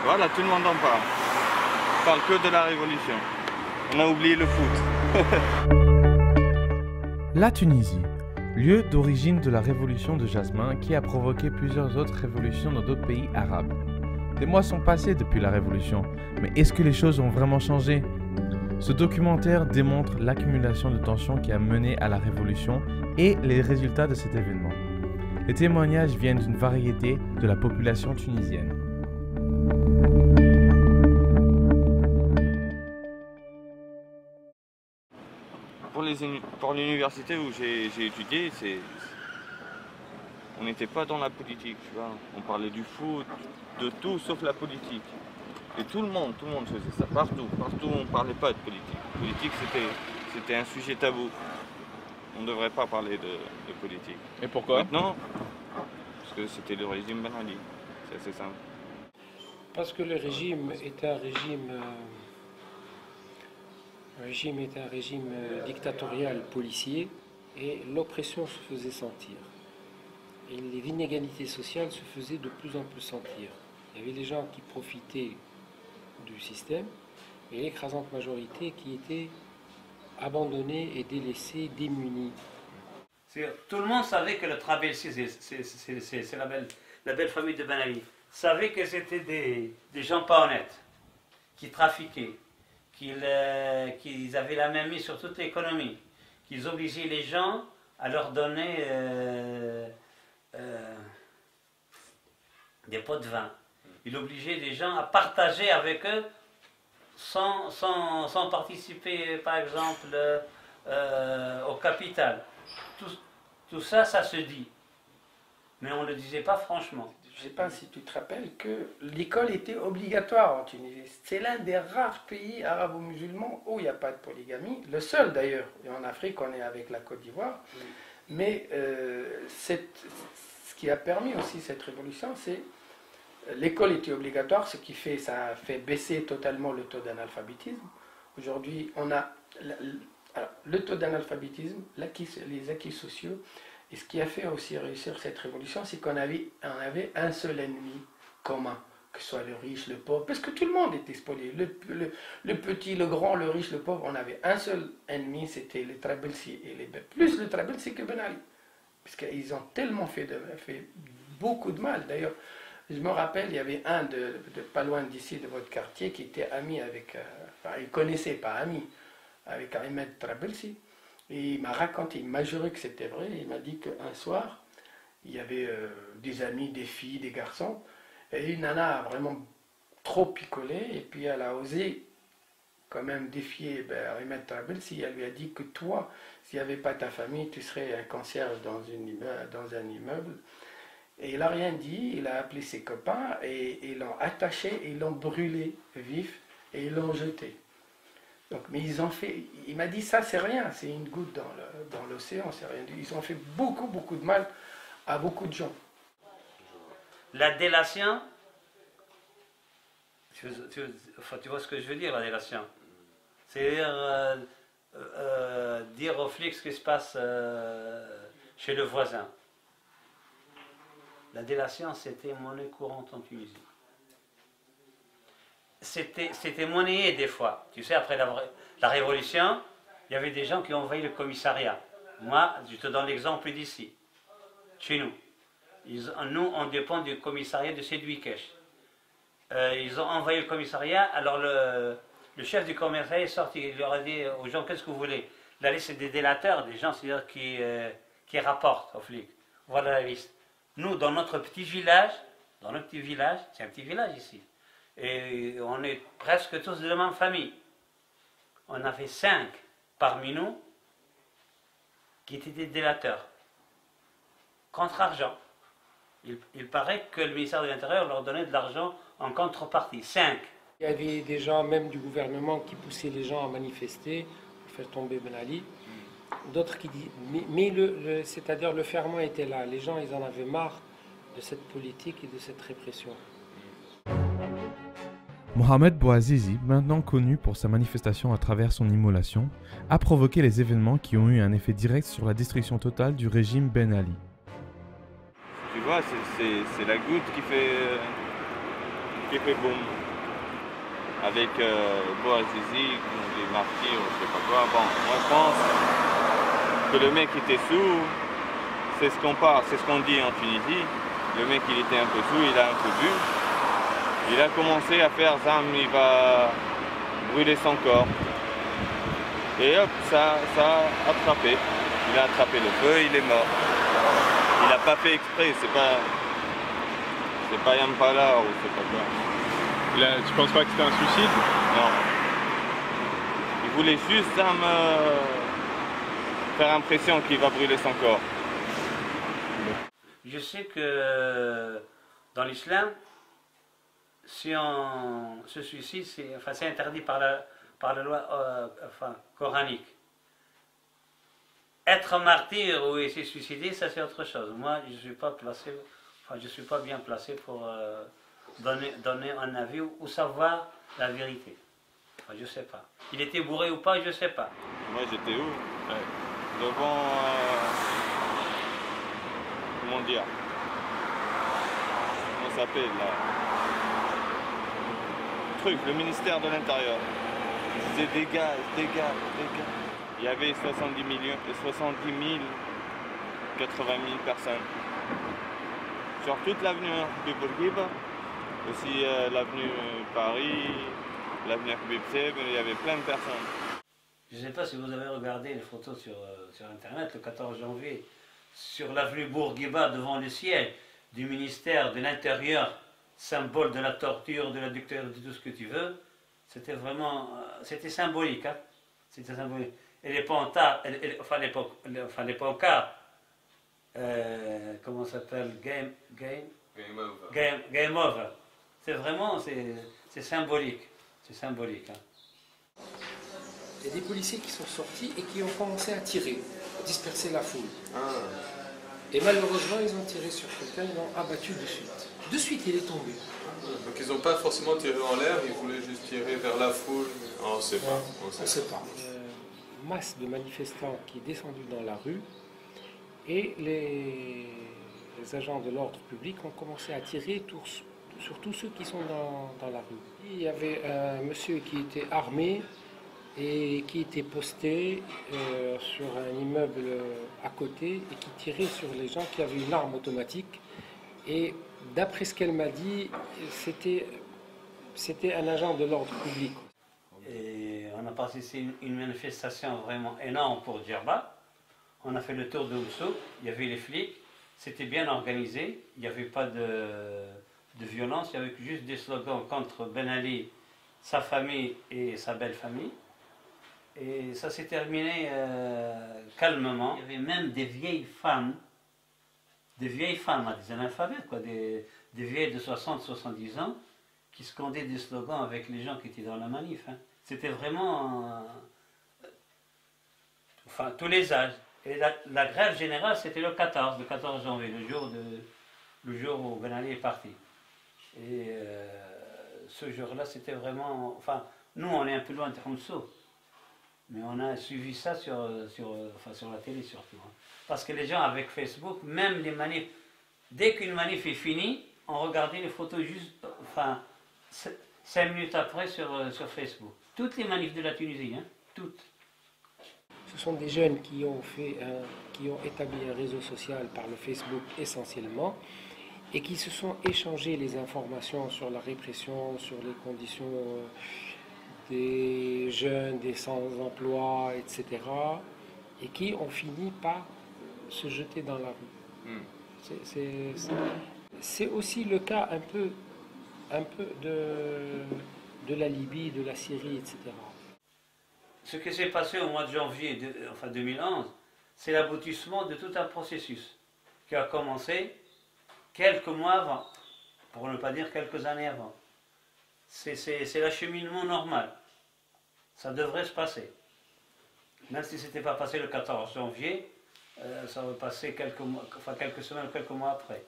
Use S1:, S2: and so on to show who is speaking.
S1: Voilà, tout le monde en parle. On parle que de la révolution. On a oublié le foot.
S2: La Tunisie, lieu d'origine de la révolution de Jasmin qui a provoqué plusieurs autres révolutions dans d'autres pays arabes. Des mois sont passés depuis la révolution, mais est-ce que les choses ont vraiment changé? Ce documentaire démontre l'accumulation de tensions qui a mené à la révolution et les résultats de cet événement. Les témoignages viennent d'une variété de la population tunisienne.
S1: Pour l'université où j'ai étudié, on n'était pas dans la politique, tu vois. On parlait du foot, de tout sauf la politique. Et tout le monde faisait ça, partout on ne parlait pas de politique. Politique, c'était un sujet tabou. On ne devrait pas parler de politique.
S3: Et pourquoi?
S1: Maintenant, parce que c'était le régime Ben Ali, c'est assez simple.
S4: Parce que le régime est un régime dictatorial policier et l'oppression se faisait sentir. Et les inégalités sociales se faisaient de plus en plus sentir. Il y avait des gens qui profitaient du système et l'écrasante majorité qui était abandonnée et délaissée, démunie.
S5: Tout le monde savait que le Trabelsi, c'est la belle famille de Ben Ali, savait que c'était des gens pas honnêtes, qui trafiquaient, qu'ils avaient la main mise sur toute l'économie, qu'ils obligeaient les gens à leur donner des pots de vin. Ils obligeaient les gens à partager avec eux sans participer, par exemple, au capital. Tout ça, ça se dit. Mais on ne le disait pas franchement.
S6: Je ne sais pas si tu te rappelles que l'école était obligatoire en Tunisie. C'est l'un des rares pays arabo-musulmans où il n'y a pas de polygamie. Le seul d'ailleurs. Et en Afrique, on est avec la Côte d'Ivoire. Oui. Mais ce qui a permis aussi cette révolution, c'est l'école était obligatoire, ce qui fait, ça a fait baisser totalement le taux d'analphabétisme. Aujourd'hui, on a le taux d'analphabétisme, les acquis sociaux. Et ce qui a fait aussi réussir cette révolution, c'est qu'on avait un seul ennemi commun, que ce soit le riche, le pauvre, parce que tout le monde était spolié, le petit, le grand, le riche, le pauvre, on avait un seul ennemi, c'était les Trabelsi, et plus le Trabelsi que Ben Ali, parce qu'ils ont tellement fait beaucoup de mal. D'ailleurs, je me rappelle, il y avait un de pas loin d'ici, de votre quartier, qui était ami avec, enfin, il connaissait, pas ami, avec Ahmed Trabelsi. Et il m'a raconté, il m'a juré que c'était vrai. Il m'a dit qu'un soir, il y avait des amis, des filles, des garçons, et une nana a vraiment trop picolé, et puis elle a osé quand même défier Ahmed Trabelsi. Elle lui a dit que toi, s'il n'y avait pas ta famille, tu serais un concierge dans un immeuble. Et il n'a rien dit, il a appelé ses copains, et ils l'ont attaché, et ils l'ont brûlé vif, et ils l'ont jeté. Donc, mais ils ont fait, il m'a dit ça c'est rien, c'est une goutte dans l'océan, c'est rien. Ils ont fait beaucoup de mal à beaucoup de gens.
S5: La délation, tu vois ce que je veux dire, la délation? C'est-à-dire dire aux flics ce qui se passe chez le voisin. La délation, c'était monnaie courante en Tunisie. C'était monnayé des fois. Tu sais, après la Révolution, il y avait des gens qui ont envahi le commissariat. Moi, je te donne l'exemple d'ici, chez nous. Nous, on dépend du commissariat de Sédouikesh. Ils ont envahi le commissariat, alors le chef du commissariat est sorti, il leur a dit aux gens, qu'est-ce que vous voulez? La liste, c'est des délateurs, des gens c'est-à-dire qui rapportent aux flics. Voilà la liste. Nous, dans notre petit village, c'est un petit village ici, et on est presque tous de la même famille. On avait 5 parmi nous qui étaient des délateurs, contre argent. Il paraît que le ministère de l'Intérieur leur donnait de l'argent en contrepartie, 5.
S4: Il y avait des gens, même du gouvernement, qui poussaient les gens à manifester pour faire tomber Ben Ali. D'autres qui disent, mais c'est-à-dire le ferment était là. Les gens, ils en avaient marre de cette politique et de cette répression.
S2: Mohamed Bouazizi, maintenant connu pour sa manifestation à travers son immolation, a provoqué les événements qui ont eu un effet direct sur la destruction totale du régime Ben Ali.
S1: Tu vois, c'est la goutte qui qui fait boum. Avec Bouazizi, les martyrs, ou je sais pas quoi. Bon, moi je pense que le mec était sous, c'est ce qu'on dit en Tunisie. Le mec il était un peu sous, il a un peu bu. Il a commencé à faire zam, il va brûler son corps. Et hop, ça a attrapé. Il a attrapé le feu, il est mort. Il n'a pas fait exprès, c'est pas Yampala ou c'est pas quoi.
S3: Là, tu penses pas que c'était un suicide?
S1: Non. Il voulait juste faire impression qu'il va brûler son corps.
S5: Je sais que dans l'islam, si on se suicide, c'est interdit par la loi coranique. Être martyr ou essayer de suicider, ça c'est autre chose. Moi, je ne suis pas bien placé pour donner un avis ou savoir la vérité. Enfin, je ne sais pas. Il était bourré ou pas, je ne sais pas.
S1: Moi j'étais où? Devant... comment dire? Comment ça s'appelle là? Le ministère de l'Intérieur. Ils disaient dégage. Il y avait 70 000, 80 000 personnes. Sur toute l'avenue de Bourguiba, aussi l'avenue Paris, l'avenue Habib Seb, il y avait plein de personnes.
S5: Je ne sais pas si vous avez regardé les photos sur Internet le 14 janvier, sur l'avenue Bourguiba, devant le siège du ministère de l'Intérieur, symbole de la torture, de la dictature, de tout ce que tu veux. C'était vraiment... c'était symbolique. Hein? C'était symbolique. Et les pancartes, les pancartes, comment ça s'appelle? Game over. C'est vraiment, c'est symbolique. C'est symbolique. Hein.
S4: Il y a des policiers qui sont sortis et qui ont commencé à tirer, à disperser la foule. Et malheureusement, ils ont tiré sur quelqu'un, ils l'ont abattu de suite. De suite, il est tombé.
S3: Donc ils n'ont pas forcément tiré en l'air, ils voulaient juste tirer vers la foule. On ne sait pas.
S4: On ne sait pas. Masse de manifestants qui est descendue dans la rue et les agents de l'ordre public ont commencé à tirer sur tous ceux qui sont dans la rue. Il y avait un monsieur qui était armé et qui était posté sur un immeuble à côté et qui tirait sur les gens qui avaient une arme automatique. Et d'après ce qu'elle m'a dit, c'était un agent de l'ordre public.
S5: Et on a passé une manifestation vraiment énorme pour Djerba. On a fait le tour de Ousso, il y avait les flics, c'était bien organisé, il n'y avait pas de violence, il y avait juste des slogans contre Ben Ali, sa famille et sa belle famille. Et ça s'est terminé calmement. Il y avait même des vieilles femmes, des analphabètes, quoi, des vieilles de 60-70 ans, qui scandaient des slogans avec les gens qui étaient dans la manif. Hein. C'était vraiment... enfin, tous les âges. Et la grève générale, c'était le 14 janvier, le jour où Ben Ali est parti. Et ce jour-là, c'était vraiment... Enfin, nous, on est un peu loin de Houmso, mais on a suivi ça sur la télé surtout. Hein. Parce que les gens avec Facebook, même les manifs, dès qu'une manif est finie, on regardait les photos juste, 5 minutes après sur Facebook. Toutes les manifs de la Tunisie, hein, toutes.
S4: Ce sont des jeunes qui ont établi un réseau social par le Facebook essentiellement et qui se sont échangés les informations sur la répression, sur les conditions des jeunes, des sans-emploi, etc. et qui ont fini par se jeter dans la rue. C'est aussi le cas un peu de la Libye, de la Syrie, etc.
S5: Ce qui s'est passé au mois de janvier 2011, c'est l'aboutissement de tout un processus qui a commencé quelques mois avant, pour ne pas dire quelques années avant. C'est l'acheminement normal. Ça devrait se passer. Même si ce n'était pas passé le 14 janvier, ça va passer quelques semaines, quelques mois après.